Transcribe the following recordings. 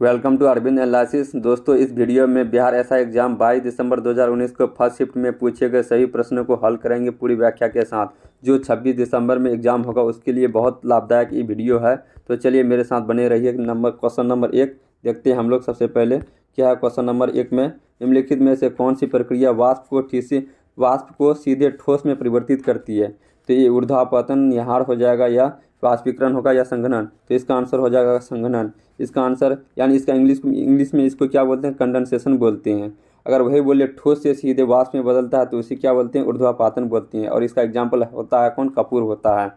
Welcome to Arvind analysis. दोस्तों, इस video में बिहार एसआई एग्जाम 22 दिसंबर 2019 को फर्स्ट शिफ्ट में पूछे गए सभी प्रश्नों को हल करेंगे पूरी व्याख्या के साथ। जो 26 दिसंबर में एग्जाम होगा उसके लिए बहुत लाभदायक ये वीडियो है। तो चलिए मेरे साथ बने रहिए। क्वेश्चन नंबर 1 देखते हैं हम लोग। सबसे पहले क्या है क्वेश्चन नंबर 1 में, निम्नलिखित में से कौन सी प्रक्रिया वाष्प को सीधे ठोस में परिवर्तित करती है। तो ये ऊर्ध्वापतन, निहार हो जाएगा, या वाष्पीकरण होगा, या संघनन। तो इसका आंसर हो जाएगा संघनन। इसका आंसर यानी इसका इंग्लिश में इसको क्या बोलते हैं, कंडेंसेशन बोलते हैं। अगर वही बोले ठोस से सीधे वाष्प में बदलता है तो उसे क्या बोलते हैं, ऊर्ध्वापातन बोलते हैं। और इसका एग्जाम्पल होता है कौन, कपूर होता है।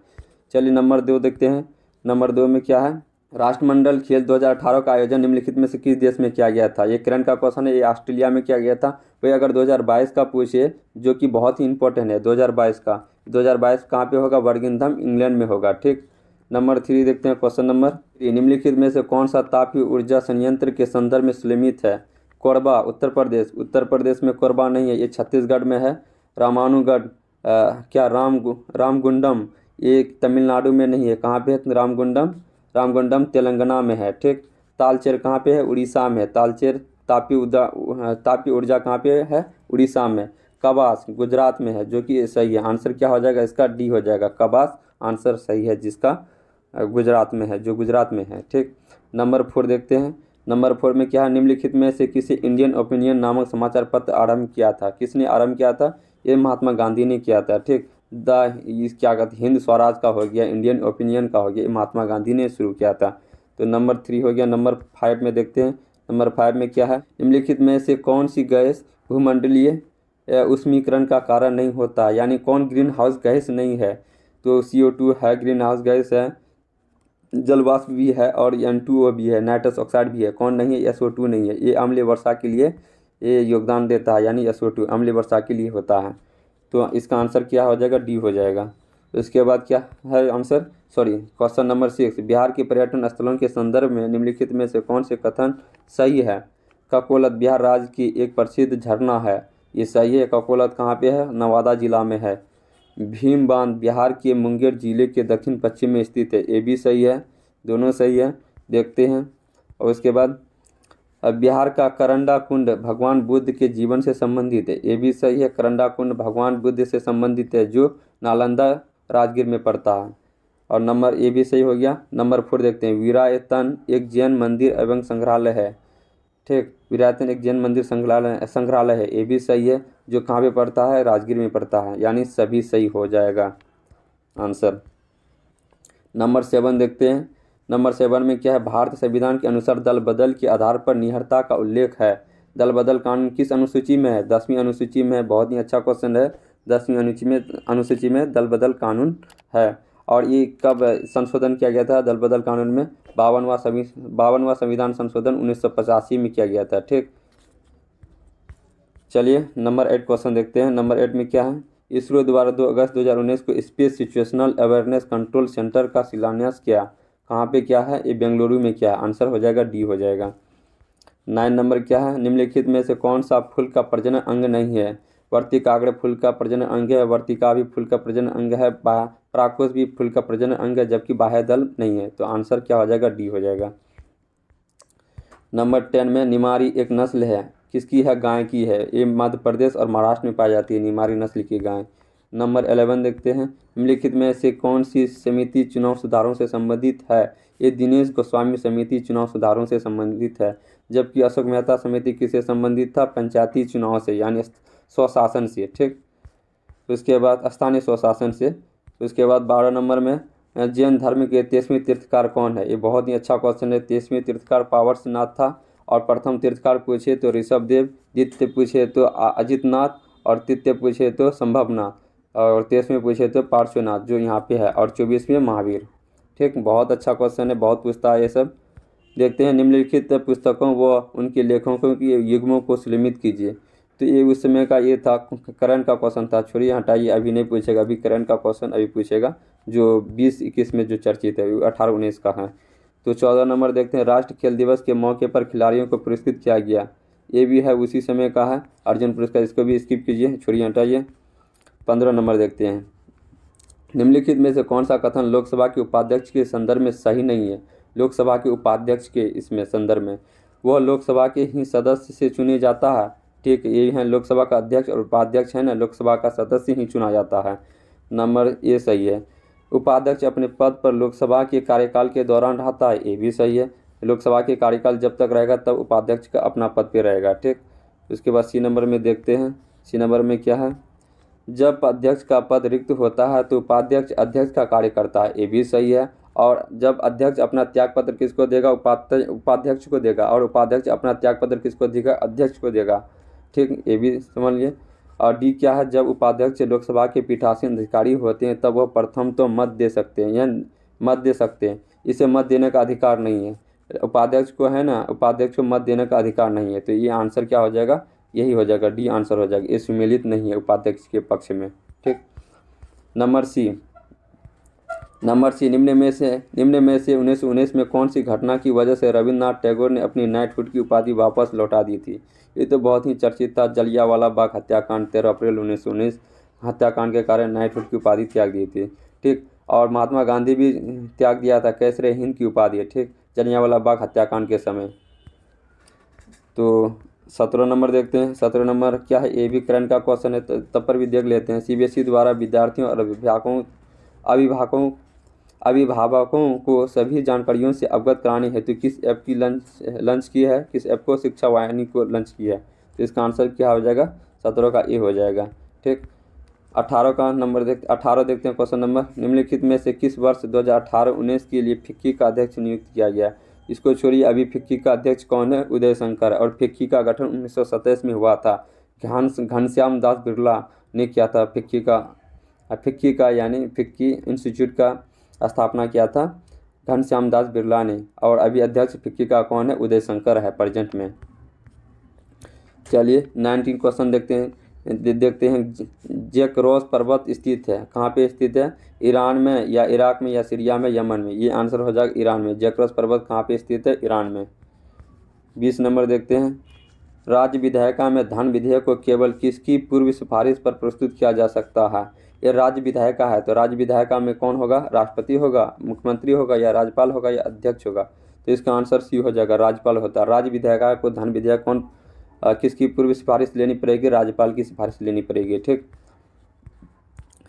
चलिए नंबर 2 देखते हैं। नंबर 2 में क्या है, राष्ट्रमंडल खेल 2018 का आयोजन निम्नलिखित में से किस देश में किया गया था। ये करंट का क्वेश्चन है, ये ऑस्ट्रेलिया में किया गया था। वही अगर 2022 का पूछे, जो कि बहुत ही इंपॉर्टेंट है 2022 का, 2022 कहाँ पे होगा, बर्मिंघम इंग्लैंड में होगा। ठीक। नंबर 3 देखते हैं। क्वेश्चन नंबर 3, निम्नलिखित में से कौन सा तापीय ऊर्जा संयंत्र के संदर्भ में सीमित है। कोरबा उत्तर प्रदेश, उत्तर प्रदेश में कोरबा नहीं है, ये छत्तीसगढ़ में है। रामानुगढ़ रामगुंडम, ये तमिलनाडु में नहीं है, कहाँ पे है, रामगुंडम तेलंगाना में है। ठीक। तालचेर कहाँ पे है, उड़ीसा में। तालचेर तापीय ऊर्जा कहाँ पे है, उड़ीसा में। कबास गुजरात में है, जो कि सही है। आंसर क्या हो जाएगा इसका, डी हो जाएगा। कबास आंसर सही है, जिसका गुजरात में है, जो गुजरात में है। ठीक। नंबर 4 देखते हैं। नंबर 4 में क्या है, निम्नलिखित में से किसी इंडियन ओपिनियन नामक समाचार पत्र आरंभ किया था। किसने आरंभ किया था, ये महात्मा गांधी ने किया था। ठीक। क्या कहते हैं, हिंद स्वराज का हो गया, इंडियन ओपिनियन का हो गया, ये महात्मा गांधी ने शुरू किया था। तो नंबर 3 हो गया। नंबर 5 में देखते हैं। नंबर 5 में क्या है, निम्नलिखित में से कौन सी गैस भूमंडलीय ऊष्मीकरण का कारण नहीं होता, यानी कौन ग्रीन हाउस गैस नहीं है। तो CO2 है, ग्रीन हाउस गैस है, जलवाष्प भी है, और N2O भी है, नाइट्रस ऑक्साइड भी है। कौन नहीं है, SO2 नहीं है। ये अम्लीय वर्षा के लिए ये योगदान देता है, यानी SO2 अम्लीय वर्षा के लिए होता है। तो इसका आंसर क्या हो जाएगा, डी हो जाएगा। तो इसके बाद क्या है आंसर, क्वेश्चन नंबर 6, बिहार के पर्यटन स्थलों के संदर्भ में निम्नलिखित में से कौन से कथन सही है। ककोलत बिहार राज्य की एक प्रसिद्ध झरना है, ये सही है। ककोलत कहाँ पे है, नवादा जिला में है। भीम बांध बिहार के मुंगेर जिले के दक्षिण पश्चिम में स्थित है, ये भी सही है, दोनों सही है। देखते हैं। और उसके बाद बिहार का करंडा कुंड भगवान बुद्ध के जीवन से संबंधित है, ये भी सही है। करंडा कुंड भगवान बुद्ध से संबंधित है, जो नालंदा राजगीर में पड़ता है। और नंबर ए भी सही हो गया। नंबर 4 देखते हैं। वीरायतन एक जैन मंदिर एवं संग्रहालय है। ठीक। वीरायतन एक जैन मंदिर संग्रहालय है, ये भी सही है। जो कहाँ पे पड़ता है, राजगीर में पड़ता है, यानी सभी सही हो जाएगा आंसर। नंबर 7 देखते हैं। नंबर 7 में क्या है, भारतीय संविधान के अनुसार दल बदल के आधार पर निहरता का उल्लेख है। दल बदल कानून किस अनुसूची में है, 10वीं अनुसूची में है। बहुत ही अच्छा क्वेश्चन है। 10वीं अनुसूची में दल बदल कानून है। और ये कब संशोधन किया गया था दल बदल कानून में, 52वां संविधान संशोधन 1985 में किया गया था। ठीक। चलिए नंबर 8 क्वेश्चन देखते हैं। नंबर 8 में क्या है, इसरो द्वारा 2 अगस्त 2019 को space situational awareness control centre का शिलान्यास किया, कहाँ पे क्या है, ये बेंगलुरु में क्या है। आंसर हो जाएगा डी हो जाएगा। 9 नंबर क्या है, निम्नलिखित में से कौन सा फूल का प्रजनन अंग नहीं है। वर्तिकाग्र फूल का प्रजनन अंग है, वर्तिका भी फूल का प्रजनन अंग है, परागकोश भी फूल का प्रजनन अंग है, जबकि बाह्यदल नहीं है। तो आंसर क्या हो जाएगा, डी हो जाएगा। नंबर 10 में निमारी एक नस्ल है, किसकी है, गाय की है। ये मध्य प्रदेश और महाराष्ट्र में पाई जाती है, निमारी नस्ल की गाय। नंबर 11 देखते हैं। निम्नलिखित में से कौन सी समिति चुनाव सुधारों से संबंधित है। ये दिनेश गोस्वामी समिति चुनाव सुधारों से संबंधित है, जबकि अशोक मेहता समिति किससे संबंधित था, पंचायती चुनाव से, यानी स्वशासन से। ठीक। उसके बाद स्थानीय स्वशासन से। उसके बाद 12 नंबर में जैन धर्म के 23वें तीर्थकार कौन है। ये बहुत ही अच्छा क्वेश्चन है। 23वें तीर्थकार पावरसनाथ था। और प्रथम तीर्थकार पूछे तो ऋषभदेव, द्वितीय पूछे तो अजितनाथ, और तृतीय पूछे तो संभवनाथ, और 23वें पूछे तो पार्श्वनाथ, जो यहाँ पे है, और 24वें महावीर। ठीक। बहुत अच्छा क्वेश्चन है, बहुत पूछता है ये सब। देखते हैं। निम्नलिखित पुस्तकों व उनके लेखकों की युग्मों को सुलिमित कीजिए। तो ये उस समय का ये था, करंट का क्वेश्चन था, छोड़िए हटाइए, अभी नहीं पूछेगा। अभी करंट का क्वेश्चन अभी पूछेगा, जो 2021 में जो चर्चित है, 18-19 का है। तो 14 नंबर देखते हैं। राष्ट्रीय खेल दिवस के मौके पर खिलाड़ियों को पुरस्कृत किया गया, ये भी है उसी समय का है, अर्जुन पुरस्कार। इसको भी स्किप कीजिए, छोड़िए हटाइए। 15 नंबर देखते हैं। निम्नलिखित में से कौन सा कथन लोकसभा के उपाध्यक्ष के संदर्भ में सही नहीं है। लोकसभा के उपाध्यक्ष के इसमें संदर्भ में, वह लोकसभा के ही सदस्य से चुने जाता है। ठीक, ये है लोकसभा का अध्यक्ष और उपाध्यक्ष है ना, लोकसभा का सदस्य ही चुना जाता है। नंबर ए सही है। उपाध्यक्ष अपने पद पर लोकसभा के कार्यकाल के दौरान रहता है, ये भी सही है। लोकसभा के कार्यकाल जब तक रहेगा तब उपाध्यक्ष का अपना पद पे रहेगा। ठीक, उसके बाद सी नंबर में देखते हैं, सी नंबर में क्या है, जब अध्यक्ष का पद रिक्त होता है तो उपाध्यक्ष अध्यक्ष का कार्य करता है, ये भी सही है। और जब अध्यक्ष अपना त्यागपत्र किसको देगा, उपाध्यक्ष को देगा, और उपाध्यक्ष अपना त्यागपत्र किसको देगा, अध्यक्ष को देगा। ठीक, ये भी समझ लिए। और डी क्या है, जब उपाध्यक्ष लोकसभा के पीठासीन अधिकारी होते हैं तब वह प्रथम तो मत दे सकते हैं, या मत दे सकते हैं, इसे मत देने का अधिकार नहीं है। उपाध्यक्ष को है ना, उपाध्यक्ष को मत देने का अधिकार नहीं है, तो ये आंसर क्या हो जाएगा, यही हो जाएगा, डी आंसर हो जाएगा। ये सम्मिलित नहीं है उपाध्यक्ष के पक्ष में। ठीक, नंबर सी, निम्न में से 1919 में कौन सी घटना की वजह से रविन्द्रनाथ टैगोर ने अपनी नाइटहुड की उपाधि वापस लौटा दी थी। ये तो बहुत ही चर्चित था, जलियांवाला बाग हत्याकांड 13 अप्रैल 1919 हत्याकांड के कारण नाइटहुड की उपाधि त्याग दी थी। ठीक, और महात्मा गांधी भी त्याग दिया था कैसरे हिंद की उपाधि। ठीक, जलियांवाला बाग हत्याकांड के समय। तो 17 नंबर देखते हैं, 17 नंबर क्या है, ये भी करंट का क्वेश्चन है, तब पर भी देख लेते हैं। सीबीएसई द्वारा विद्यार्थियों और अभिभावकों को सभी जानकारियों से अवगत कराने हेतु किस ऐप की लंच की है, किस ऐप को शिक्षा वाहिनी को लंच की है। तो इसका आंसर क्या हो जाएगा, 17 का ए हो जाएगा। ठीक, 18 का नंबर 18 देखते हैं क्वेश्चन नंबर, निम्नलिखित में से किस वर्ष 2018-19 के लिए फिक्की का अध्यक्ष नियुक्त किया गया। इसको छोड़िए, अभी फिक्की का अध्यक्ष कौन है, उदय शंकर, और फिक्की का गठन 1927 में हुआ था। घनश्याम दास बिरला ने किया था फिक्की का यानी फिक्की इंस्टीट्यूट का स्थापना किया था घनश्याम दास बिरला ने, और अभी अध्यक्ष फिक्की का कौन है, उदय शंकर है प्रेजेंट में। चलिए 19 क्वेश्चन देखते हैं। जैकरोस पर्वत स्थित है, कहाँ पे स्थित है, ईरान में या इराक में या सीरिया में, यमन में। ये आंसर हो जाएगा ईरान में। जैकरोस पर्वत कहाँ पे स्थित है, ईरान में। 20 नंबर देखते हैं, राज्य विधायिका में धन विधेयक को केवल किसकी पूर्व सिफारिश पर प्रस्तुत किया जा सकता है। ये राज्य विधायिका है, तो राज्य विधायिका में कौन होगा, राष्ट्रपति होगा, मुख्यमंत्री होगा, या राज्यपाल होगा, या अध्यक्ष होगा। तो इसका आंसर सी हो जाएगा, राज्यपाल होता है। राज्य विधायिका को धन विधेयक कौन किसकी पूर्व सिफारिश लेनी पड़ेगी, राज्यपाल की सिफारिश लेनी पड़ेगी। ठीक,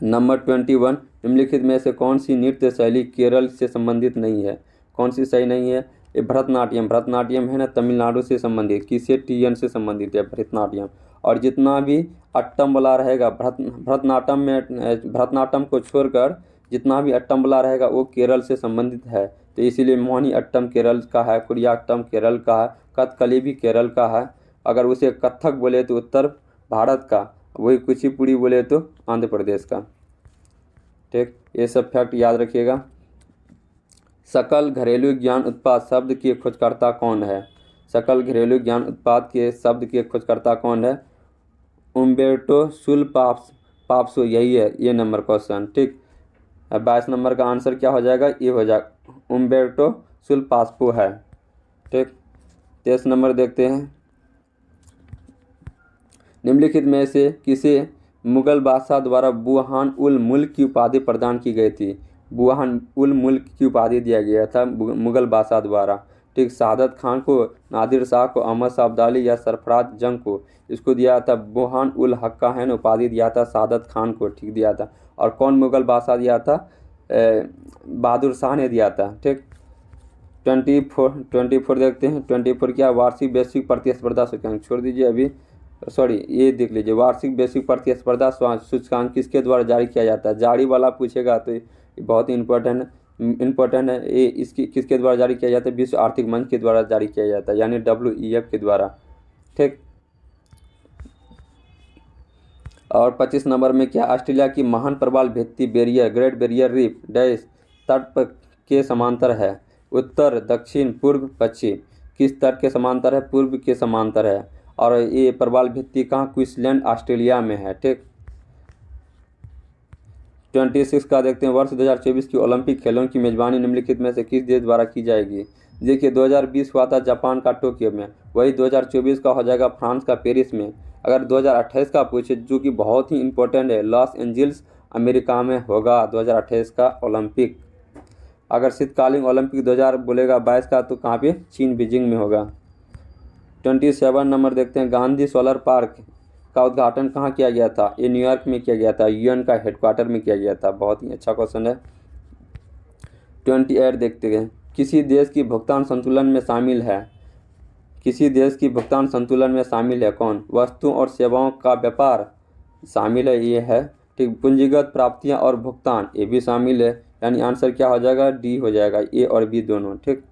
नंबर 21, निम्नलिखित में से कौन सी नृत्य शैली केरल से संबंधित नहीं है। कौन सी सही नहीं है, ये भरतनाट्यम है ना, तमिलनाडु से संबंधित, किसे टीएन से संबंधित है, भरतनाट्यम। और जितना भी अट्टमबला रहेगा भरतनाट्यम को छोड़कर जितना भी अट्टमबला रहेगा वो केरल से संबंधित है। तो इसीलिए मोहिनी अट्टम केरल का है, कुरियाट्टम केरल का है, कथकली भी केरल का है। अगर उसे कथक बोले तो उत्तर भारत का, वही कुचिपुड़ी बोले तो आंध्र प्रदेश का। ठीक, ये सब फैक्ट याद रखिएगा। सकल घरेलू ज्ञान उत्पाद शब्द के खोजकर्ता कौन है। सकल घरेलू ज्ञान उत्पाद के शब्द के खोजकर्ता कौन है, उम्बेर्टो सुलपाप्सो, यही है ये नंबर क्वेश्चन। ठीक, 22 नंबर का आंसर क्या हो जाएगा, ये हो जाएगा उम्बेर्टो सुलपाप्सो है। ठीक, 23 नंबर देखते हैं, निम्नलिखित में से किसे मुगल बादशाह द्वारा बुरहान उल मुल्क की उपाधि प्रदान की गई थी। बुरहान उल मुल्क की उपाधि दिया गया था मुगल बादशाह द्वारा। ठीक, शहादत खान को, नादिर शाह को, अहमद शाह अब्दाली या सरफराज जंग को इसको दिया था। बुरहान उल हक का है ना उपाधि दिया था शहादत खान को। ठीक, दिया था। और कौन मुगल बादशाह दिया था, बहादुर शाह ने दिया था। ठीक, 24 देखते हैं। 24 क्या, वार्षिक वैश्विक प्रतिस्पर्धा सूचकांक, छोड़ दीजिए अभी, सॉरी ये देख लीजिए, वार्षिक वैश्विक प्रतिस्पर्धा सूचकांक किसके द्वारा जारी किया जाता है। जारी वाला पूछेगा तो ये बहुत ही इम्पोर्टेंट है। ये इसकी किसके द्वारा जारी किया जाता है, विश्व आर्थिक मंच के द्वारा जारी किया जाता है, यानी WEF के द्वारा। ठीक, और 25 नंबर में क्या, ऑस्ट्रेलिया की महान प्रवाल भित्ति ग्रेट बैरियर रीफ डैश तट के समांतर है, उत्तर, दक्षिण, पूर्व, पश्चिम। किस तट के समांतर है, पूर्व के समांतर है। और ये प्रवाल भित्ति कहाँ, क्वींसलैंड ऑस्ट्रेलिया में है। ठीक, 26 का देखते हैं, वर्ष 2024 की ओलंपिक खेलों की मेजबानी निम्नलिखित में से किस देश द्वारा की जाएगी। देखिए 2020 हुआ था जापान का टोक्यो में, वही 2024 का हो जाएगा फ्रांस का पेरिस में। अगर 2028 का पूछे, जो कि बहुत ही इंपॉर्टेंट है, लॉस एंजल्स अमेरिका में होगा 2028 का ओलंपिक। अगर शीतकालीन ओलंपिक 2000 बोलेगा 22 का, तो कहाँ पे? चीन बीजिंग में होगा। 27 नंबर देखते हैं, गांधी सोलर पार्क का उद्घाटन कहाँ किया गया था? ये न्यूयॉर्क में किया गया था, यूएन का हेडक्वार्टर में किया गया था। बहुत ही अच्छा क्वेश्चन है। 28 देखते हैं, किसी देश की भुगतान संतुलन में शामिल है? किसी देश की भुगतान संतुलन में शामिल है कौन? वस्तुओं और सेवाओं का व्यापार शामिल है, ये है। ठीक, पूंजीगत प्राप्तियां और भुगतान, ये भी शामिल है। यानी आंसर क्या हो जाएगा? डी हो जाएगा, ए और बी दोनों। ठीक,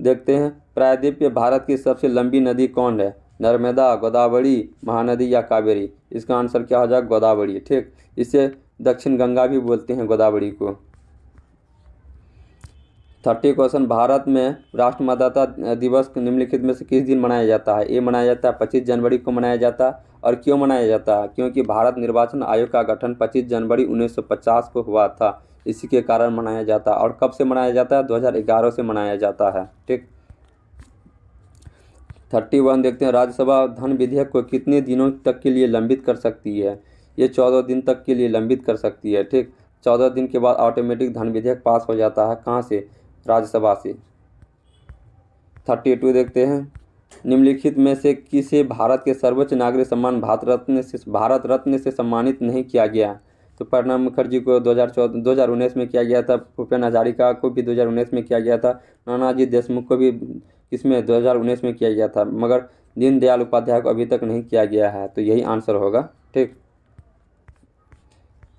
देखते हैं, प्रायद्वीप पे भारत की सबसे लंबी नदी कौन है? नर्मदा, गोदावरी, महानदी या कावेरी? इसका आंसर क्या हो जाएगा? गोदावरी। ठीक, इसे दक्षिण गंगा भी बोलते हैं, गोदावरी को। 30 क्वेश्चन, भारत में राष्ट्र मतदाता दिवस निम्नलिखित में से किस दिन मनाया जाता है? ये मनाया जाता है 25 जनवरी को मनाया जाता है। और क्यों मनाया जाता है? क्योंकि भारत निर्वाचन आयोग का गठन 25 जनवरी 1950 को हुआ था, इसी के कारण मनाया जाता है। और कब से मनाया जाता है? 2011 से मनाया जाता है। ठीक, 31 देखते हैं, राज्यसभा धन विधेयक को कितने दिनों तक के लिए लंबित कर सकती है? ये 14 दिन तक के लिए लंबित कर सकती है। ठीक, 14 दिन के बाद ऑटोमेटिक धन विधेयक पास हो जाता है। कहाँ से? राज्यसभा से। 32 देखते हैं, निम्नलिखित में से किसे भारत के सर्वोच्च नागरिक सम्मान भारत रत्न से सम्मानित नहीं किया गया? तो प्रणब मुखर्जी को 2019 में किया गया था, भूपेन हजारिका को भी 2019 में किया गया था, नानाजी देशमुख को भी किसमें? 2019 में किया गया था, मगर दीनदयाल उपाध्याय को अभी तक नहीं किया गया है। तो यही आंसर होगा। ठीक,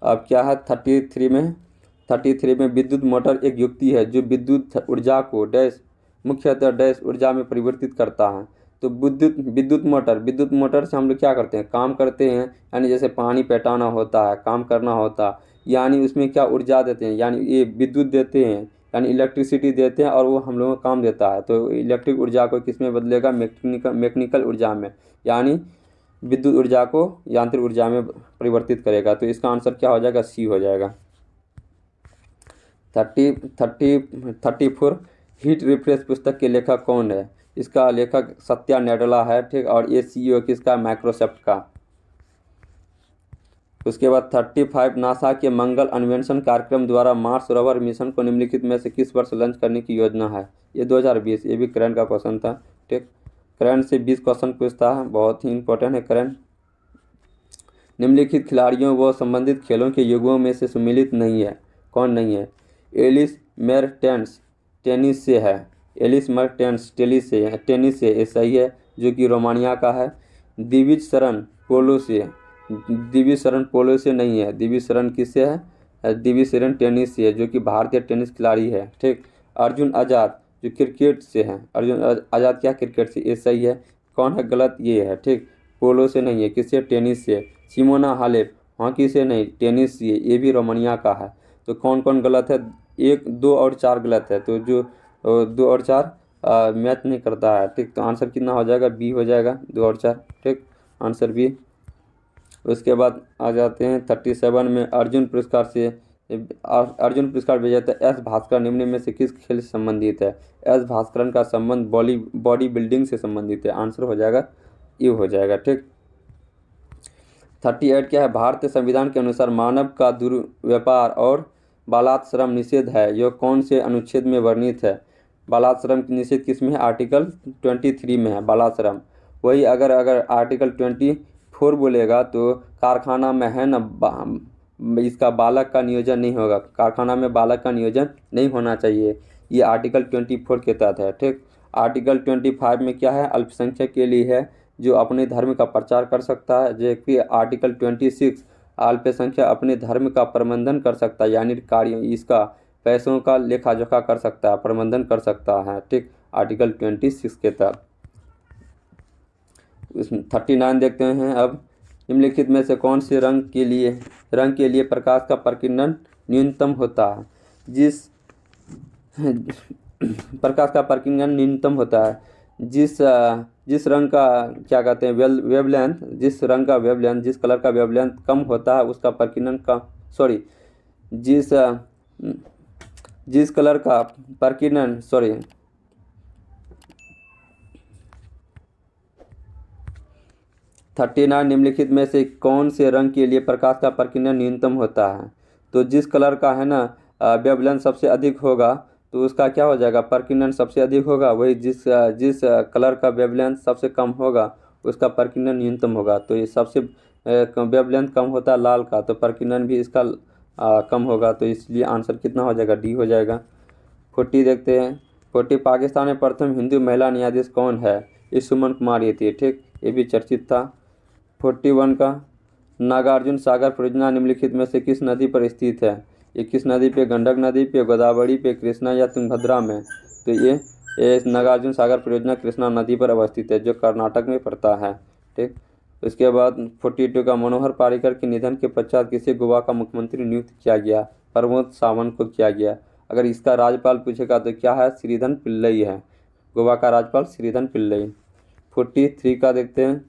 अब क्या है 33 में विद्युत मोटर एक युक्ति है जो विद्युत ऊर्जा को डैश मुख्यतः डैश ऊर्जा में परिवर्तित करता है। तो विद्युत मोटर से हम लोग क्या करते हैं? काम करते हैं, यानी जैसे पानी पटाना होता है, काम करना होता है, यानी उसमें क्या ऊर्जा देते हैं, यानी ये विद्युत देते हैं, यानी इलेक्ट्रिसिटी देते हैं, और वो हम लोगों को काम देता है। तो इलेक्ट्रिक ऊर्जा को किस में बदलेगा? मैकेनिकल ऊर्जा में, यानी विद्युत ऊर्जा को यांत्रिक ऊर्जा में परिवर्तित करेगा। तो इसका आंसर क्या हो जाएगा? सी हो जाएगा। 34 हीट रिफ्रेश पुस्तक के लेखक कौन है? इसका लेखक सत्या नडेला है। ठीक, और ये सीईओ किसका? माइक्रोसॉफ्ट का। उसके बाद 35 नासा के मंगल अन्वेषण कार्यक्रम द्वारा मार्स रोवर मिशन को निम्नलिखित में से किस वर्ष लॉन्च करने की योजना है? ये 2020। ये भी करंट का क्वेश्चन था। ठीक, करंट से 20 क्वेश्चन पूछता है, बहुत ही इंपॉर्टेंट है करंट। निम्नलिखित खिलाड़ियों व संबंधित खेलों के युगों में से सम्मिलित नहीं है, कौन नहीं है? एलिस मेर्टेंस टेनिस से है, एलिस मेर्टेंस टेनिस से ये सही है, जो कि रोमानिया का है। दिविज शरण पोलो से नहीं है। दिविज शरण किससे है? दिविज शरण टेनिस से है, जो कि भारतीय टेनिस खिलाड़ी है। ठीक, अर्जुन आज़ाद जो क्रिकेट से है, अर्जुन आज़ाद क्या? क्रिकेट से, ये सही है। कौन है गलत? ये है। ठीक, पोलो से नहीं है, किससे? टेनिस से। सिमोना हालेप हॉकी से नहीं, टेनिस से, ये भी रोमानिया का है। तो कौन कौन गलत है? 1, 2 और 4 गलत है। तो जो 2 और 4 मैच नहीं करता है। ठीक, तो आंसर कितना हो जाएगा? बी हो जाएगा, 2 और 4। ठीक, आंसर बी। उसके बाद आ जाते हैं 37 में, अर्जुन पुरस्कार विजेता एस भास्कर निम्न में से किस खेल से संबंधित है? एस भास्करन का संबंध बॉडी बिल्डिंग से संबंधित है। आंसर हो जाएगा यू हो जाएगा। ठीक, 38 क्या है? भारतीय संविधान के अनुसार मानव का दुर्व्यापार और बालाश्रम निषेध है, यह कौन से अनुच्छेद में वर्णित है? बालाश्रम की निषेध किस में है? आर्टिकल 23 में है बालाश्रम। वही अगर आर्टिकल 24 बोलेगा तो कारखाना में है ना, इसका बालक का नियोजन नहीं होगा, कारखाना में बालक का नियोजन नहीं होना चाहिए। ये आर्टिकल 24 के तहत है। ठीक, आर्टिकल 25 में क्या है? अल्पसंख्यक के लिए है, जो अपने धर्म का प्रचार कर सकता है। जबकि आर्टिकल 26 अल्पसंख्यक अपने धर्म का प्रबंधन कर सकता है, यानी कार्य इसका पैसों का लेखा जोखा कर सकता है, प्रबंधन कर सकता है। ठीक, आर्टिकल 26 के तहत। 39 देखते हैं अब, निम्नलिखित में से कौन से रंग के लिए प्रकाश का प्रकीर्णन न्यूनतम होता है? प्रकाश का प्रकीर्णन न्यूनतम होता है जिस रंग का क्या कहते हैं वेवलेंथ, जिस कलर का वेवलेंथ कम होता है उसका प्रकीर्णन का जिस कलर का प्रकीर्णन 39 निम्नलिखित में से कौन से रंग के लिए प्रकाश का प्रकीर्णन न्यूनतम होता है? तो जिस कलर का है ना वेवलेंथ सबसे अधिक होगा तो उसका क्या हो जाएगा, प्रकीर्णन सबसे अधिक होगा। वही जिस जिस कलर का वेवलेंथ सबसे कम होगा उसका प्रकीर्णन न्यूनतम होगा। तो ये सबसे वेवलेंथ कम होता है लाल का, तो प्रकीर्णन भी इसका कम होगा, तो इसलिए आंसर कितना हो जाएगा, डी हो जाएगा। 40 देखते हैं। 40 पाकिस्तान में प्रथम हिंदू महिला न्यायाधीश कौन है, ये सुमन कुमारी थी, ठीक, ये भी चर्चित था। 41 का, नागार्जुन सागर परियोजना निम्नलिखित में से किस नदी पर स्थित है, ये किस नदी पे, गंडक नदी पे, गोदावरी पे, कृष्णा या तुंगभद्रा में। तो ये नागार्जुन सागर परियोजना कृष्णा नदी पर अवस्थित है, जो कर्नाटक में पड़ता है, ठीक। उसके बाद 42 का, मनोहर पर्रिकर के निधन के पश्चात किसे गोवा का मुख्यमंत्री नियुक्त किया गया, प्रमोद सावंत को किया गया। अगर इसका राज्यपाल पूछेगा तो क्या है, श्रीधरन पिल्लई है, गोवा का राज्यपाल श्रीधरन पिल्लई। 43 का देखते हैं।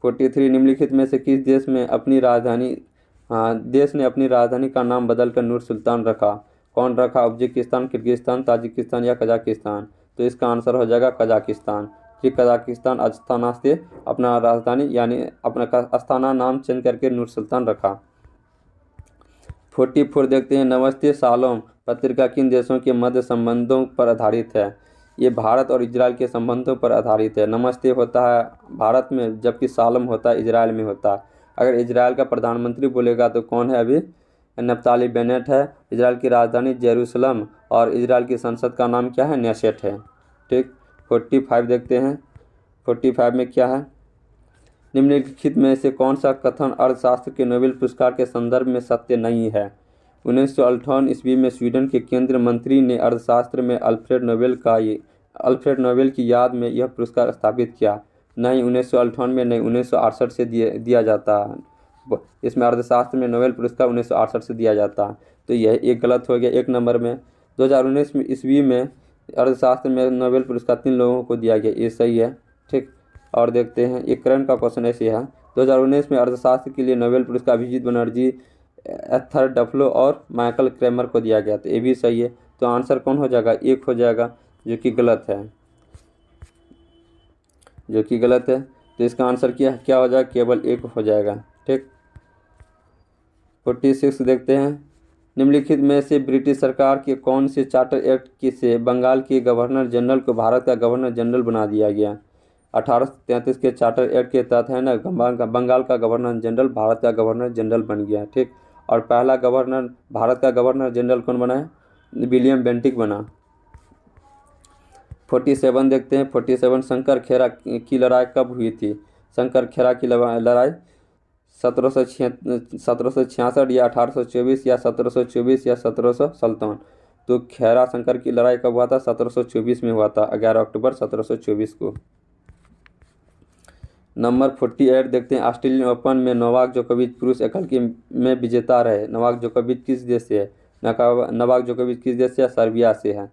43, निम्नलिखित में से किस देश में अपनी राजधानी देश ने अपनी राजधानी का नाम बदलकर नूर सुल्तान रखा, कौन रखा, उज्बेकिस्तान, किर्गिस्तान, ताजिकिस्तान या कजाकिस्तान। तो इसका आंसर हो जाएगा कजाकिस्तान, कि कजाकिस्तान अस्थाना से अपना राजधानी यानी अपना अस्थाना नाम चेंज करके नूर सुल्तान रखा। 44 देखते हैं। नमस्ते शालोम पत्रिका किन देशों के मध्य संबंधों पर आधारित है, ये भारत और इजराइल के संबंधों पर आधारित है। नमस्ते होता है भारत में, जबकि शालोम होता है इजराइल में होता है। अगर इजराइल का प्रधानमंत्री बोलेगा तो कौन है, अभी नफ्ताली बेनेट है। इजराइल की राजधानी जेरूसलम और इजराइल की संसद का नाम क्या है, नेसेट है, ठीक। 45 देखते हैं। 45 में क्या है, निम्नलिखित में से कौन सा कथन अर्थशास्त्र के नोबेल पुरस्कार के संदर्भ में सत्य नहीं है। 1958 ईस्वी में स्वीडन के केंद्रीय मंत्री ने अर्थशास्त्र में अल्फ्रेड नोबेल की याद में यह पुरस्कार स्थापित किया। नहीं 1958 में, नहीं 1968 से दिया जाता है। इसमें अर्थशास्त्र में नोबेल पुरस्कार 1968 से दिया जाता है, तो यह एक गलत हो गया 1 नंबर में। 2019 ईस्वी में अर्थशास्त्र में नोबेल पुरस्कार 3 लोगों को दिया गया, ये सही है, ठीक। और देखते हैं, एक करंट का क्वेश्चन ऐसे है। 2019 में अर्थशास्त्र के लिए नोबेल पुरस्कार अभिजीत बनर्जी, एस्थर डफलो और माइकल क्रेमर को दिया गया, तो ये भी सही है। तो आंसर कौन हो जाएगा, 1 हो जाएगा, जो कि गलत है, जो कि गलत है। तो इसका आंसर क्या हो जाएगा, केवल 1 हो जाएगा, ठीक। 46 देखते हैं। निम्नलिखित में से ब्रिटिश सरकार के कौन से चार्टर एक्ट से बंगाल के गवर्नर जनरल को भारत का गवर्नर जनरल बना दिया गया। 1833 के चार्टर एक्ट के तहत है ना, बंगाल का गवर्नर जनरल भारत का गवर्नर जनरल बन गया, ठीक। और पहला गवर्नर भारत का गवर्नर जनरल कौन बना है, विलियम बेंटिक बना। 47 देखते हैं। 47, शंकर खेरा की लड़ाई कब हुई थी। शंकर खेरा की लड़ाई 1766 या 1824 या 1724 या 1757। तो खेरा शंकर की लड़ाई कब हुआ था, 1724 में हुआ था, 11 अक्टूबर 1724 को। नंबर 48 देखते हैं। ऑस्ट्रेलियन ओपन में नोवाक जोकोविच पुरुष एकल की में विजेता रहे। नोवाक जोकोविच किस देश से है, नोवाक जोकोविच किस देश से है, सर्बिया से है।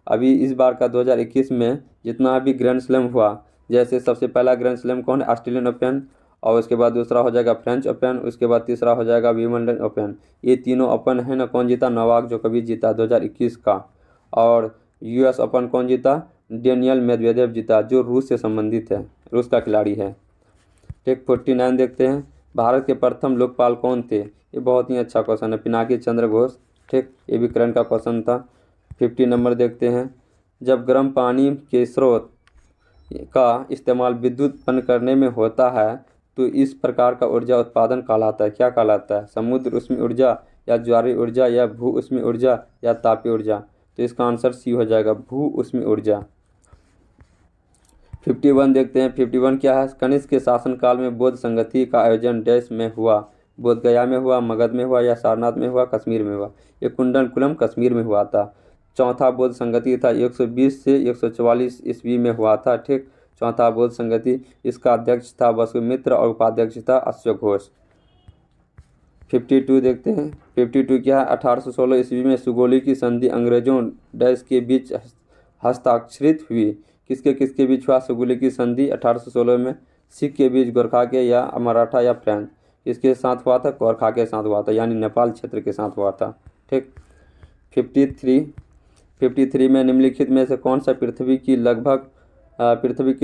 अभी इस बार का 2021 में जितना भी ग्रैंड स्लैम हुआ, जैसे सबसे पहला ग्रैंड स्लैम कौन है, ऑस्ट्रेलियन ओपन, और उसके बाद दूसरा हो जाएगा फ्रेंच ओपन, उसके बाद तीसरा हो जाएगा विंबलडन ओपन। ये तीनों ओपन है ना, कौन जीता, नोवाक जोकोविच जीता 2021 का। और यूएस ओपन कौन जीता, डेनियल मेदवेदेव जीता, जो रूस से संबंधित है, रूस का खिलाड़ी है, ठीक। 49 देखते हैं। भारत के प्रथम लोकपाल कौन थे, ये बहुत ही अच्छा क्वेश्चन है, पिनाकी चंद्र घोष, ठीक, ये भी करंट का क्वेश्चन था। 50 नंबर देखते हैं। जब गर्म पानी के स्रोत का इस्तेमाल विद्युत उत्पन्न करने में होता है तो इस प्रकार का ऊर्जा उत्पादन कहलाता है, क्या कहलाता है, समुद्र ऊष्मीय ऊर्जा या ज्वारीय ऊर्जा या भू ऊष्मीय ऊर्जा या तापीय ऊर्जा। तो इसका आंसर सी हो जाएगा, भू ऊष्मीय ऊर्जा। 51 देखते हैं। 51 क्या है, कनिष्क के शासनकाल में बौद्ध संगति का आयोजन देश में हुआ, बोध गया में हुआ, मगध में हुआ या सारनाथ में हुआ, कश्मीर में हुआ। ये कुंडलकुलम कश्मीर में हुआ था। चौथा बौद्ध संगति था 120 से 144 ईस्वी में हुआ था, ठीक। चौथा बौद्ध संगति, इसका अध्यक्ष था वसुमित्र और उपाध्यक्ष था अश्वक घोष। 52 देखते हैं। 52 क्या है, 1816 ईस्वी में सुगोली की संधि अंग्रेजों डैश के बीच हस्ताक्षरित हुई। किसके बीच हुआ सुगोली की संधि 1816 में, सिख के बीच, गोरखा के या मराठा या फ्रेंच, किसके साथ हुआ था, गोरखा के साथ हुआ था, यानी नेपाल क्षेत्र के साथ हुआ था, ठीक। 53 में निम्नलिखित में से कौन सा पृथ्वी की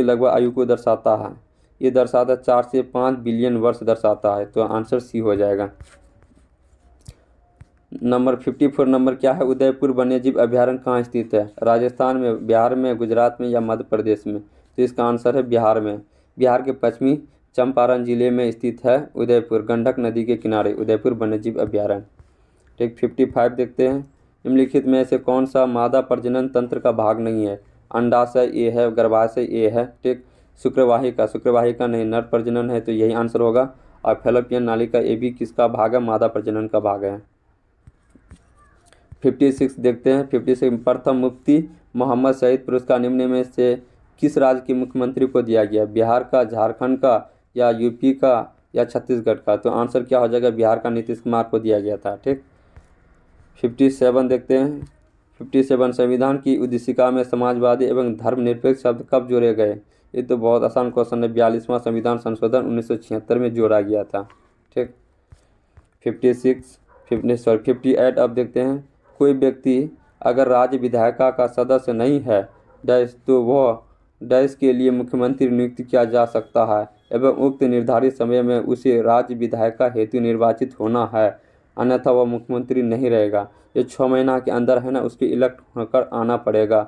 लगभग आयु को दर्शाता है, ये दर्शाता 4 से 5 बिलियन वर्ष दर्शाता है, तो आंसर सी हो जाएगा। नंबर 54 नंबर क्या है, उदयपुर वन्यजीव अभयारण्य कहाँ स्थित है, राजस्थान में, बिहार में, गुजरात में या मध्य प्रदेश में। तो इसका आंसर है बिहार में। बिहार के पश्चिमी चंपारण जिले में स्थित है उदयपुर, गंडक नदी के किनारे उदयपुर वन्यजीव अभयारण्य। ठीक, 55 देखते हैं, निम्नलिखित में से कौन सा मादा प्रजनन तंत्र का भाग नहीं है, अंडाशय ए है, गर्भाशय ए है, ठीक, शुक्रवाहिका नहीं, नर प्रजनन है, तो यही आंसर होगा। और फैलोपियन नालिका ए भी किसका भाग है, मादा प्रजनन का भाग है। 56 देखते हैं, 56 प्रथम मुफ्ती मोहम्मद शहीद पुरस्कार निम्न में से किस राज्य के मुख्यमंत्री को दिया गया, बिहार का, झारखंड का या यूपी का या छत्तीसगढ़ का। तो आंसर क्या हो जाएगा, बिहार का नीतीश कुमार को दिया गया था। ठीक, 57 देखते हैं, 57 संविधान की उद्देशिका में समाजवादी एवं धर्मनिरपेक्ष शब्द कब जोड़े गए। ये तो बहुत आसान क्वेश्चन है, 42वां संविधान संशोधन 1976 में जोड़ा गया था। ठीक, 58 अब देखते हैं, कोई व्यक्ति अगर राज्य विधायिका का सदस्य नहीं है डैश तो वह डैश के लिए मुख्यमंत्री नियुक्त किया जा सकता है एवं उक्त निर्धारित समय में उसे राज्य विधायिका हेतु निर्वाचित होना है, अन्यथा वह मुख्यमंत्री नहीं रहेगा। ये 6 महीना के अंदर है ना, उसके इलेक्ट होकर आना पड़ेगा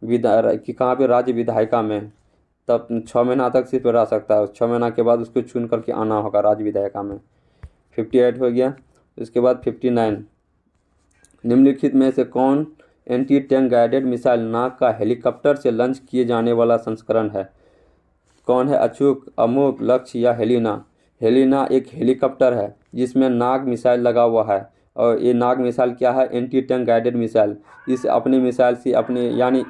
कि कहाँ पे, राज्य विधायिका में, तब 6 महीना तक सिर्फ रह सकता है। 6 महीना के बाद उसको चुन करके आना होगा राज्य विधायिका में। 58 हो गया। उसके बाद 59, निम्नलिखित में से कौन एंटी टैंक गाइडेड मिसाइल नाग का हेलीकॉप्टर से लॉन्च किए जाने वाला संस्करण है। कौन है, अचूक, अमोक, लक्ष्य या हेलिना। हेलिना एक हेलीकॉप्टर है जिसमें नाग मिसाइल लगा हुआ है, और ये नाग मिसाइल क्या है, एंटी टैंक गाइडेड मिसाइल। इस अपनी मिसाइल से, अपने यानी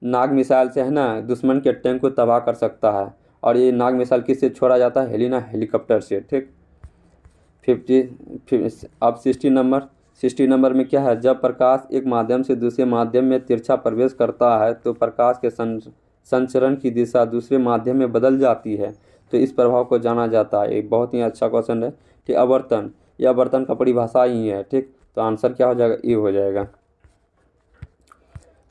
नाग मिसाइल से है ना, दुश्मन के टैंक को तबाह कर सकता है। और ये नाग मिसाइल किससे छोड़ा जाता है, हेलिना हेलीकॉप्टर से। ठीक, 60 नंबर में क्या है, जब प्रकाश एक माध्यम से दूसरे माध्यम में तिरछा प्रवेश करता है तो प्रकाश के संचरण की दिशा दूसरे माध्यम में बदल जाती है, तो इस प्रभाव को जाना जाता है। एक बहुत ही अच्छा क्वेश्चन है। ठीक, आवर्तन, यह आवर्तन का परिभाषा ही है। ठीक, तो आंसर क्या हो जाएगा, ये हो जाएगा।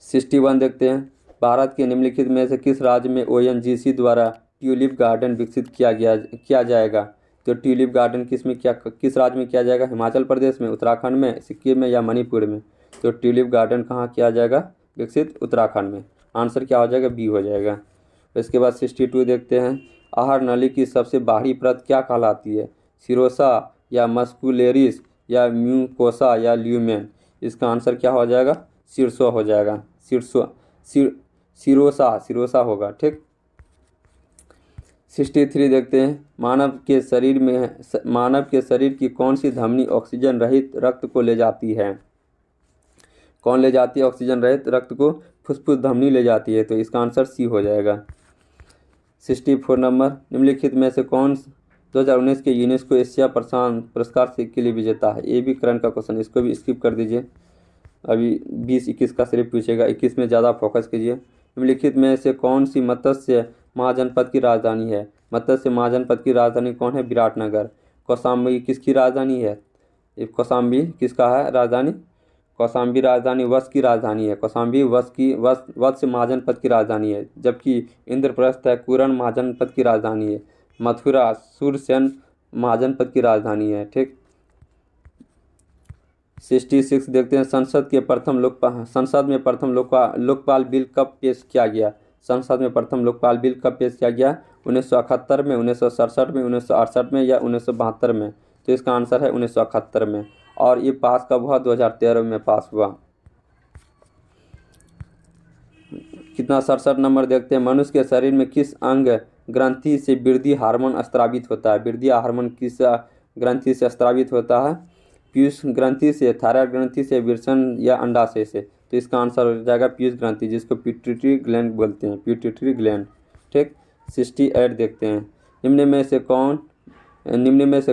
61 देखते हैं, भारत के निम्नलिखित में से किस राज्य में ONGC द्वारा ट्यूलिप गार्डन विकसित किया जाएगा। तो ट्यूलिप गार्डन किस राज्य में किया जाएगा, हिमाचल प्रदेश में, उत्तराखंड में, सिक्किम में या मणिपुर में। तो ट्यूलिप गार्डन कहाँ किया जाएगा विकसित, उत्तराखंड में। आंसर क्या हो जाएगा, बी हो जाएगा। इसके बाद 62 देखते हैं, आहार नली की सबसे बाहरी परत क्या कहलाती है, सिरोसा या मस्कुलेरिस या म्यूकोसा या ल्यूमेन। इसका आंसर क्या हो जाएगा, सिरसो हो जाएगा, सिरोसा होगा। ठीक, 63 देखते हैं, मानव के शरीर की कौन सी धमनी ऑक्सीजन रहित रक्त को ले जाती है। कौन ले जाती है ऑक्सीजन रहित रक्त को, फुफ्फुस धमनी ले जाती है, तो इसका आंसर सी हो जाएगा। 64 नंबर, निम्नलिखित में से कौन 2019 के यूनेस्को एशिया प्रशांत पुरस्कार के लिए विजेता है। ये भी करंट का क्वेश्चन, इसको भी स्किप कर दीजिए, अभी 20-21 का सिर्फ पूछेगा, 21 में ज़्यादा फोकस कीजिए। निम्नलिखित में से कौन सी मत्स्य महाजनपद की राजधानी है। मत्स्य महाजनपद की राजधानी कौन है, विराटनगर। कौशाम्बी किसकी राजधानी है, कौशाम्बी किसका है राजधानी, कौशाम्बी राजधानी वत्स की राजधानी है। कौशाम्बी वत्स महाजनपद की राजधानी है, जबकि इंद्रप्रस्थ है कुरण महाजनपद की राजधानी है। मथुरा सूरसेन महाजनपद की राजधानी है। ठीक, 66 देखते हैं, संसद में प्रथम लोकपाल बिल कब पेश किया गया। संसद में प्रथम लोकपाल बिल कब पेश किया गया, 1971 में, 1967 में, 1968 में या 1972 में। तो इसका आंसर है 1971 में। और ये पास कब हुआ, 2013 में पास हुआ। कितना, 67 नंबर देखते हैं, मनुष्य के शरीर में किस अंग ग्रंथि से वृद्धि हार्मोन स्रावित होता है। वृद्धि हार्मोन किस ग्रंथि से स्रावित होता है, पीयूष ग्रंथि से, थायराइड ग्रंथि से, वृषण या अंडाशय से। तो इसका आंसर हो जाएगा पीयूष ग्रंथि, जिसको पिट्यूटरी ग्लैंड बोलते हैं, पिट्यूटरी ग्लैंड। ठीक, 68 देखते हैं, निम्न में से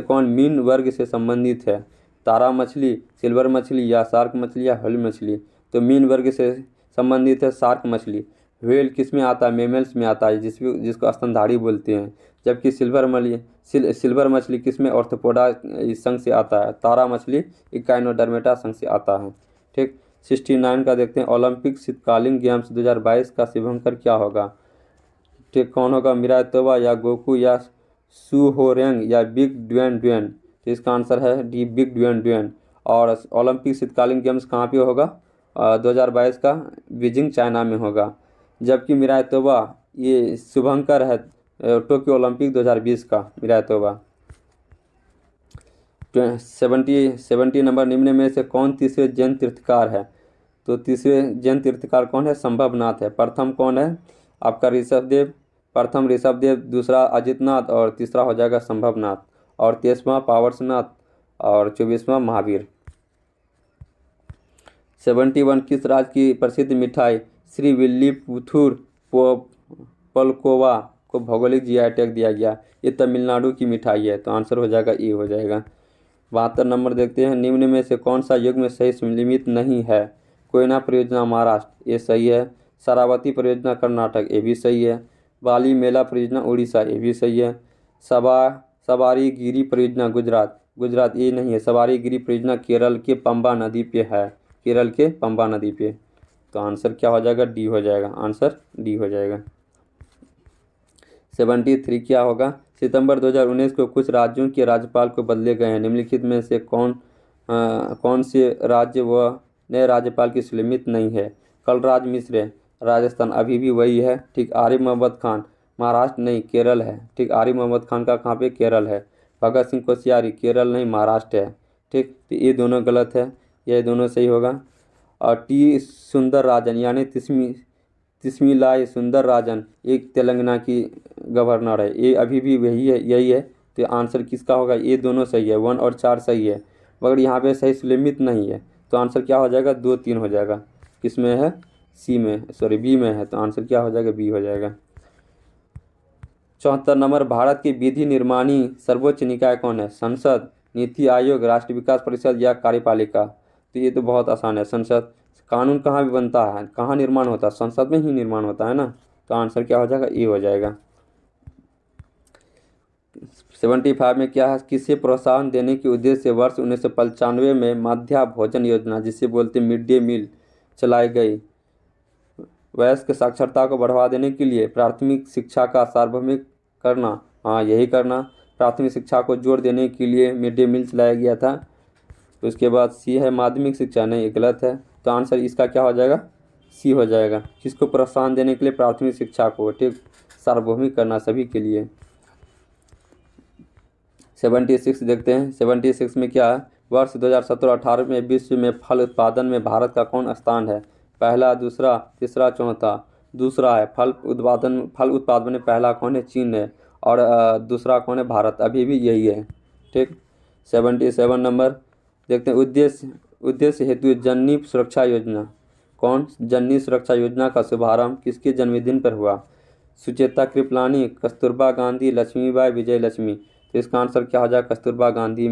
कौन मीन वर्ग से संबंधित है। तारा मछली, सिल्वर मछली या शार्क मछली या व्हेल मछली। तो मीन वर्ग से संबंधित है शार्क मछली। व्हेल किस में आता है, मेमल्स में आता है, जिसको स्तनधारी बोलते हैं। जबकि सिल्वर मछली किस में, ऑर्थोपोडा संघ से आता है। तारा मछली इकाइनोडर्मेटा संघ से आता है। ठीक, 69 का देखते हैं, ओलंपिक शीतकालीन गेम्स 2022 का शुभंकर क्या होगा। ठीक, कौन होगा, मिराई तोबा या गोकू या सू हो रेंग या बिग ड्वेन। तो इसका आंसर है डी, बिग ड्वेन। और ओलंपिक शीतकालीन गेम्स कहाँ पे होगा? 2022 का बीजिंग चाइना में होगा। जबकि मिराज तोबा ये शुभंकर है टोक्यो ओलंपिक 2020 का मिराज तोबा। 70 नंबर, निम्न में से कौन तीसरे जैन तीर्थकार है? तो तीसरे जैन तीर्थकार कौन है? संभवनाथ है। प्रथम कौन है? आपका ऋषभदेव, प्रथम ऋषभदेव, दूसरा अजितनाथ और तीसरा हो जाएगा संभवनाथ, और 23वां पावरसनाथ और 24वां महावीर। 71 किस राज्य की प्रसिद्ध मिठाई श्री विल्लीपुथुर पलकोवा को भौगोलिक जीआई टैग दिया गया? ये तमिलनाडु की मिठाई है, तो आंसर हो जाएगा ए हो जाएगा। 72 नंबर देखते हैं, निम्न में से कौन सा युग्म सही सीमित नहीं है? कोयना परियोजना महाराष्ट्र, ये सही है। शरावती परियोजना कर्नाटक, ये भी सही है। बाली मेला परियोजना उड़ीसा, ये भी सही है। सवारी गिरी परियोजना गुजरात, ये नहीं है। सवारी गिरी परियोजना केरल के पंबा नदी पे है, केरल के पंबा नदी पे। तो आंसर क्या हो जाएगा? डी हो जाएगा, आंसर डी हो जाएगा। 73 क्या होगा? सितंबर 2019 को कुछ राज्यों के राज्यपाल को बदले गए हैं। निम्नलिखित में से कौन से राज्य व नए राज्यपाल की सीमित नहीं है? कलराज मिश्र राजस्थान, अभी भी वही है, ठीक। आरिफ मोहम्मद खान महाराष्ट्र नहीं, केरल है, ठीक। आरिफ मोहम्मद खान का कहाँ पे? केरल है। भगत सिंह कोश्यारी केरल नहीं, महाराष्ट्र है, ठीक। तो ये दोनों गलत है, ये दोनों सही होगा। और टी सुंदर राजन यानी तिस्मिलाई सुंदर राजन एक तेलंगाना की गवर्नर है, ये अभी भी वही है, यही है। तो आंसर किसका होगा? ये दोनों सही है, 1 और 4 सही है, मगर यहाँ पे सही सीमित नहीं है। तो आंसर क्या हो जाएगा? 2, 3 हो जाएगा। किसमें है? सी में, सॉरी बी में है, तो आंसर क्या हो जाएगा? बी हो जाएगा। 74 नंबर, भारत की विधि निर्माणी सर्वोच्च निकाय कौन है? संसद, नीति आयोग, राष्ट्रीय विकास परिषद या कार्यपालिका? तो ये तो बहुत आसान है, संसद। कानून कहाँ भी बनता है, कहाँ निर्माण होता है? संसद में ही निर्माण होता है ना, तो आंसर क्या हो जाएगा? ए हो जाएगा। 75 में क्या है? किसे प्रोत्साहन देने के उद्देश्य से वर्ष 1995 में मध्याह्न भोजन योजना, जिसे बोलते मिड डे मील, चलाई गई? वयस्क साक्षरता को बढ़ावा देने के लिए प्राथमिक शिक्षा का सार्वभौमिक करना, हाँ यही करना। प्राथमिक शिक्षा को जोर देने के लिए मिड डे मील चलाया गया था। तो उसके बाद सी है माध्यमिक शिक्षा, नहीं, ये गलत है। तो आंसर इसका क्या हो जाएगा? सी हो जाएगा। किसको प्रोत्साहन देने के लिए? प्राथमिक शिक्षा को, ठीक, सार्वभौमिक करना सभी के लिए। 76 देखते हैं। 76 में क्या है? वर्ष 2017-18 में विश्व में फल उत्पादन में भारत का कौन स्थान है? पहला, दूसरा, तीसरा, चौथा? दूसरा है। फल उत्पादन में पहला कौन है? चीन है। और दूसरा कौन है? भारत, अभी भी यही है, ठीक। 77 नंबर देखते हैं, उद्देश्य हेतु जननी सुरक्षा योजना कौन? जननी सुरक्षा योजना का शुभारंभ किसके जन्मदिन पर हुआ? सुचेता कृपलानी, कस्तूरबा गांधी, लक्ष्मीबाई, विजय लक्ष्मी? तो इसका आंसर क्या हो जाएगा? कस्तूरबा गांधी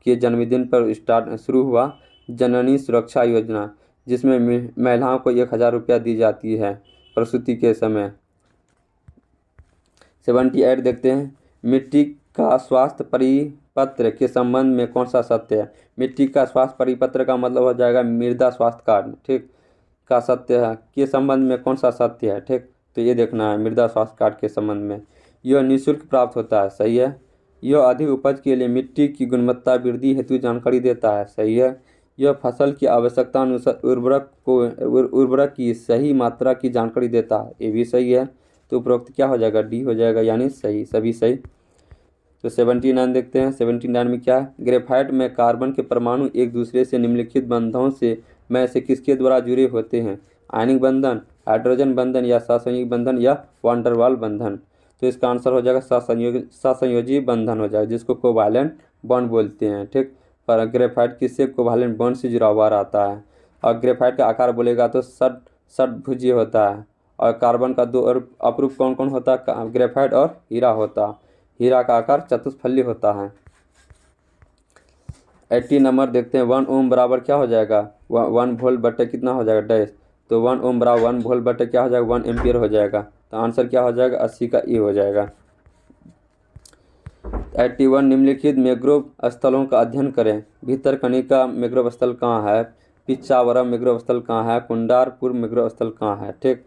के जन्मदिन पर शुरू हुआ जननी सुरक्षा योजना, जिसमें महिलाओं को 1000 रुपया दी जाती है प्रसूति के समय। 78 देखते हैं, मिट्टी का स्वास्थ्य परिपत्र के संबंध में कौन सा सत्य है? मिट्टी का स्वास्थ्य परिपत्र का मतलब हो जाएगा मृदा स्वास्थ्य कार्ड, ठीक, का सत्य है के संबंध में कौन सा सत्य है, ठीक। तो ये देखना है मृदा स्वास्थ्य कार्ड के संबंध में। यह निःशुल्क प्राप्त होता है, सही है। यह अधिक उपज के लिए मिट्टी की गुणवत्ता वृद्धि हेतु जानकारी देता है, सही है। यह फसल की आवश्यकता अनुसार उर्वरक की सही मात्रा की जानकारी देता है, ये भी सही है। तो उपरोक्त क्या हो जाएगा? डी हो जाएगा, यानी सही, सभी सही। तो 79 देखते हैं। 79 में क्या है? ग्रेफाइट में कार्बन के परमाणु एक दूसरे से निम्नलिखित बंधों में से किसके द्वारा जुड़े होते हैं? आयनिक बंधन, हाइड्रोजन बंधन या सहसंयोगी बंधन या वांडरवाल बंधन? तो इसका आंसर हो जाएगा सहसंयोजी बंधन हो जाएगा, जिसको कोवालेंट बॉन्ड बोलते हैं, ठीक। पर ग्रेफाइट किससे कोवालेंट बॉन्ड से जुड़ा हुआ रहता है। और ग्रेफाइट का आकार बोलेगा तो षटभुजीय होता है। और कार्बन का दो अपरूप कौन कौन होता है? ग्रेफाइट और हीरा होता। हीरा का आकार चतुष्फली होता है। 80 नंबर देखते हैं। 1 ओम बराबर क्या हो जाएगा? 1 वोल्ट बटे कितना हो जाएगा? डैश। तो 1 ओम बराबर 1 वोल्ट बटे क्या हो जाएगा? 1 एम्पियर हो जाएगा। तो आंसर क्या हो जाएगा? 80 का ए हो जाएगा। 81 निम्नलिखित मैंग्रोव स्थलों का अध्ययन करें। भीतरकनिका मैंग्रोव स्थल कहाँ है? पिच्चावरम मैंग्रोव स्थल कहाँ है? कुंडारपुर मैंग्रोव स्थल कहाँ है, ठीक।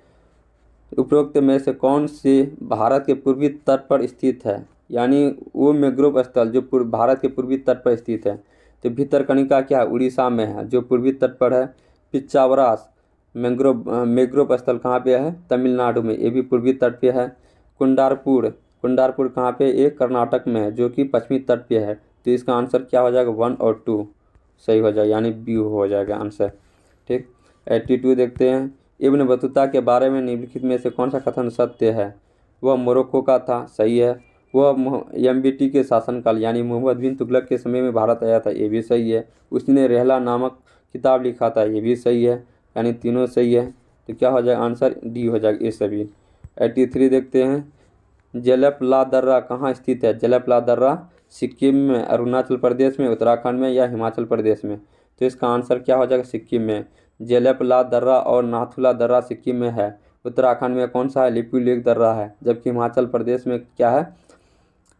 उपरोक्त में से कौन से भारत के पूर्वी तट पर स्थित है? यानी वो मैंग्रोव स्थल जो भारत के पूर्वी तट पर स्थित है। तो भितरकनिका क्या है, उड़ीसा में है, जो पूर्वी तट पर है। पिच्चावरास मैंग्रोव स्थल कहाँ पे है, तमिलनाडु में, ये भी पूर्वी तट पे है। कुंडारपुर कहाँ पे, ये कर्नाटक में है, जो कि पश्चिमी तट पे है। तो इसका आंसर क्या हो जाएगा, 1 और 2 सही हो जाएगा, यानी बी हो जाएगा आंसर। ठीक, 82 देखते हैं। इब्न बतूता के बारे में निम्नलिखित में से कौन सा कथन सत्य है। वह मोरक्को का था, सही है। वह एमबीटी के शासनकाल यानी मोहम्मद बिन तुगलक के समय में भारत आया था, ये भी सही है। उसने रहला नामक किताब लिखा था, ये भी सही है, यानी तीनों सही है। तो क्या हो जाएगा आंसर, डी हो जाएगा ये सभी। 83 देखते हैं। जलपला दर्रा कहाँ स्थित है। जलपला दर्रा सिक्किम में, अरुणाचल प्रदेश में, उत्तराखंड में या हिमाचल प्रदेश में। तो इसका आंसर क्या हो जाएगा, सिक्किम में। जेलेपला दर्रा और नाथुला दर्रा सिक्किम में है। उत्तराखंड में कौन सा है, लिपुलेख दर्रा है। जबकि हिमाचल प्रदेश में क्या है,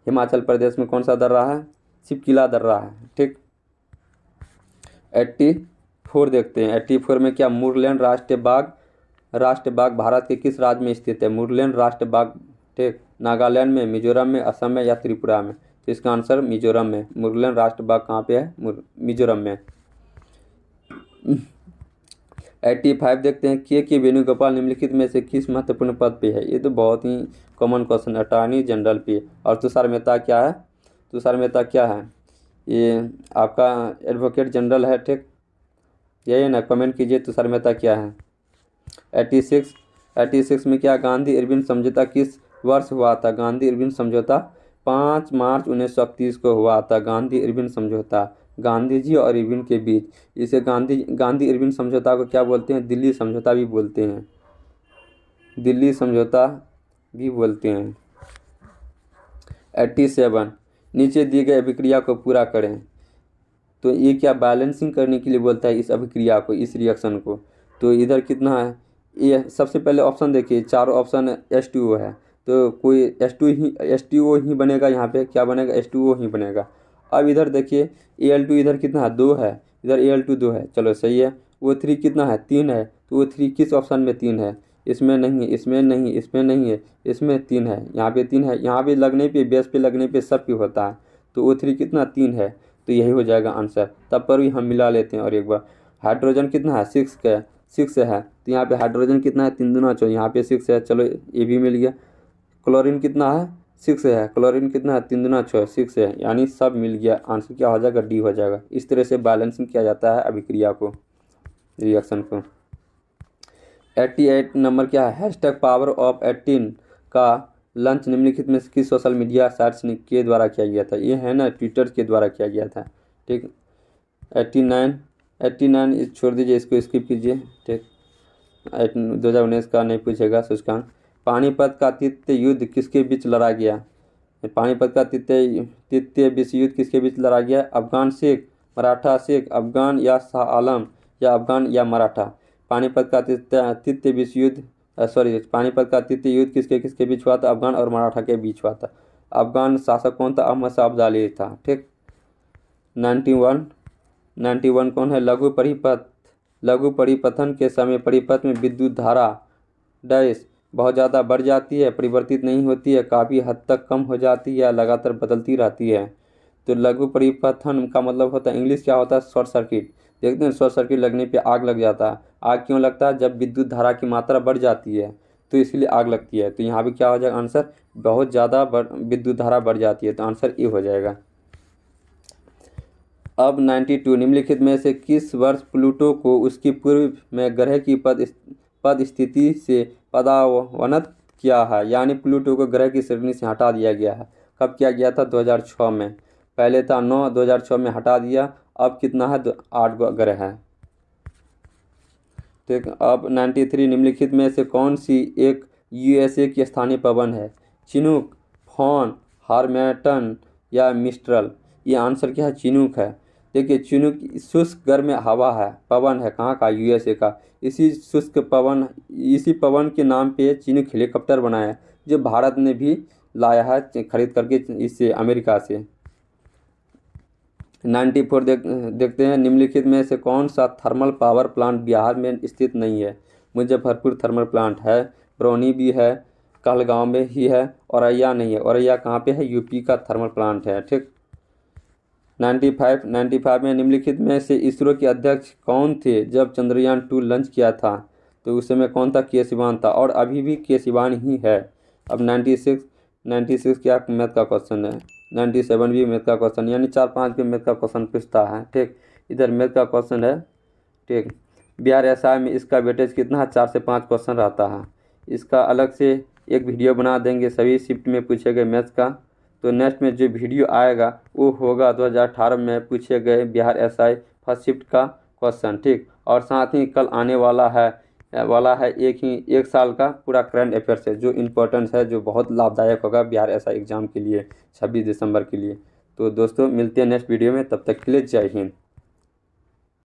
हिमाचल प्रदेश में कौन सा दर्रा है, शिपकिला दर्रा है। ठीक, 84 देखते हैं। 84 में क्या, मुरलेन राष्ट्रीय बाग भारत के किस राज्य में स्थित है। मुरलेन राष्ट्रीय बाग, ठीक, नागालैंड में, मिजोरम में, असम में या त्रिपुरा में। तो इसका आंसर मिजोरम में। मुरलेन राष्ट्रीय बाग कहाँ पे है, मिजोरम में। 85 देखते हैं। के वेणुगोपाल निम्नलिखित में से किस महत्वपूर्ण पद पे है। ये तो बहुत ही कॉमन क्वेश्चन, अटॉर्नी जनरल पे। और तुषार मेहता क्या है, तुषार मेहता क्या है, ये आपका एडवोकेट जनरल है। ठीक, यही है ना, कमेंट कीजिए तुषार मेहता क्या है। 86 में क्या, गांधी इरविन समझौता किस वर्ष हुआ था। गांधी इरविन समझौता 5 मार्च 1931 को हुआ था। गांधी इरविन समझौता गांधी जी और इरविन के बीच। इसे गांधी इरविन समझौता को क्या बोलते हैं, दिल्ली समझौता भी बोलते हैं, दिल्ली समझौता भी बोलते हैं। 87 नीचे दिए गए अभिक्रिया को पूरा करें। तो ये क्या, बैलेंसिंग करने के लिए बोलता है इस अभिक्रिया को, इस रिएक्शन को। तो इधर कितना है, ये सबसे पहले ऑप्शन देखिए, चारों ऑप्शन H2O है, तो कोई H2O ही बनेगा। यहाँ पे क्या बनेगा, H2O ही बनेगा। अब इधर देखिए Al2 इधर कितना है, 2 है, इधर Al2 2 है, चलो सही है। O3 कितना है, 3 है, तो O3 किस ऑप्शन में 3 है, इसमें नहीं है, इसमें नहीं है, इसमें नहीं है, इसमें 3 है, यहाँ पे 3 है। यहाँ पे लगने पे, बेस पे लगने पे सब पे होता है। तो O3 कितना, 3 है, तो यही हो जाएगा आंसर। तब पर भी हम मिला लेते हैं और एक बार। हाइड्रोजन कितना है, 6 है, तो यहाँ पे हाइड्रोजन कितना है, 3 दूना 4, यहाँ पे 6 है, चलो ये भी मिल गया। क्लोरीन कितना है, 6 है, क्लोरीन कितना है, 3 दूना 6, 6 है, यानी सब मिल गया। आंसर क्या हो जाएगा, डी हो जाएगा। इस तरह से बैलेंसिंग किया जाता है अभिक्रिया को, रिएक्शन को। 88 नंबर क्या है, हैशटैग पावर ऑफ 18 का लंच निम्नलिखित में किस सोशल मीडिया साइट्स के द्वारा किया गया था। ये है ना, ट्विटर के द्वारा किया गया था। ठीक, 89 छोड़ दीजिए, इसको स्किप कीजिए। ठीक, 2019 का नहीं पूछेगा सूचकांक। पानीपत का तृतीय युद्ध किसके बीच लड़ा गया। पानीपत का तृतीय विश्व युद्ध किसके बीच लड़ा गया, अफगान सिख, मराठा सिख, अफगान या शाह आलम, या अफगान या मराठा। पानीपत का तृतीय विश्व युद्ध पानीपत का तृतीय युद्ध किसके किसके बीच हुआ था, अफगान और मराठा के बीच हुआ था। अफगान शासक कौन था, अहमद शाह अब्दाली था। ठीक, 91 कौन है, लघु परिपथन के समय परिपथ में विद्युत धारा डैश बहुत ज़्यादा बढ़ जाती है, परिवर्तित नहीं होती है, काफ़ी हद तक कम हो जाती है या लगातार बदलती रहती है। तो लघु परिपथन का मतलब होता है, इंग्लिश क्या होता है, शॉर्ट सर्किट। देखते हैं, शॉर्ट सर्किट लगने पे आग लग जाता है। आग क्यों लगता है, जब विद्युत धारा की मात्रा बढ़ जाती है तो इसलिए आग लगती है। तो यहाँ पे क्या हो जाएगा आंसर, बहुत ज़्यादा विद्युत धारा बढ़ जाती है, तो आंसर ए हो जाएगा। अब 92 निम्नलिखित में से किस वर्ष प्लूटो को उसकी पूर्व में ग्रह की पद स्थिति से पदावनत किया है, यानी प्लूटो को ग्रह की श्रेणी से हटा दिया गया है। कब किया गया था, 2006 में। पहले था 9, 2006 में हटा दिया। अब कितना है, 8 ग्रह है। ठीक, अब 93 निम्नलिखित में से कौन सी एक USA की स्थानीय पवन है, चिनूक, फॉन, हार्मेटन या मिस्ट्रल। ये आंसर क्या है, चिनूक है। देखिए, चिनूक शुष्क गर्म हवा है, पवन है, कहाँ का, USA का। इसी पवन के नाम पे चिनूक हेलीकॉप्टर बनाया है, जो भारत ने भी लाया है खरीद करके इससे, अमेरिका से। 94 देखते हैं, निम्नलिखित में से कौन सा थर्मल पावर प्लांट बिहार में स्थित नहीं है। मुजफ्फरपुर थर्मल प्लांट है, बरौनी भी है, कहलगांव में ही है, औरैया नहीं है। औरैया कहाँ पे है, यूपी का थर्मल प्लांट है। ठीक, 95 में निम्नलिखित में से इसरो के अध्यक्ष कौन थे जब चंद्रयान 2 लॉन्च किया था? तो उस समय कौन था? के सिवान था, और अभी भी के सिवान ही है। अब 96 क्या मैथ का क्वेश्चन है, 97 भी मैथ का क्वेश्चन, यानी 4-5 भी मैथ का क्वेश्चन पूछता है। ठीक, इधर मैथ का क्वेश्चन है। ठीक, बिहार एसआई में इसका वेटेज कितना है? 4 से 5 क्वेश्चन रहता है। इसका अलग से एक वीडियो बना देंगे सभी शिफ्ट में पूछे गए मैथ्स का। तो नेक्स्ट में जो वीडियो आएगा वो होगा 2018 में पूछे गए बिहार एसआई फर्स्ट शिफ्ट का क्वेश्चन। ठीक, और साथ ही कल आने वाला है एक साल का पूरा करंट अफेयर्स है, जो इम्पोर्टेंट है, जो बहुत लाभदायक होगा बिहार एसआई एग्ज़ाम के लिए 26 दिसंबर के लिए। तो दोस्तों मिलते हैं नेक्स्ट वीडियो में, तब तक के लिए जय हिंद।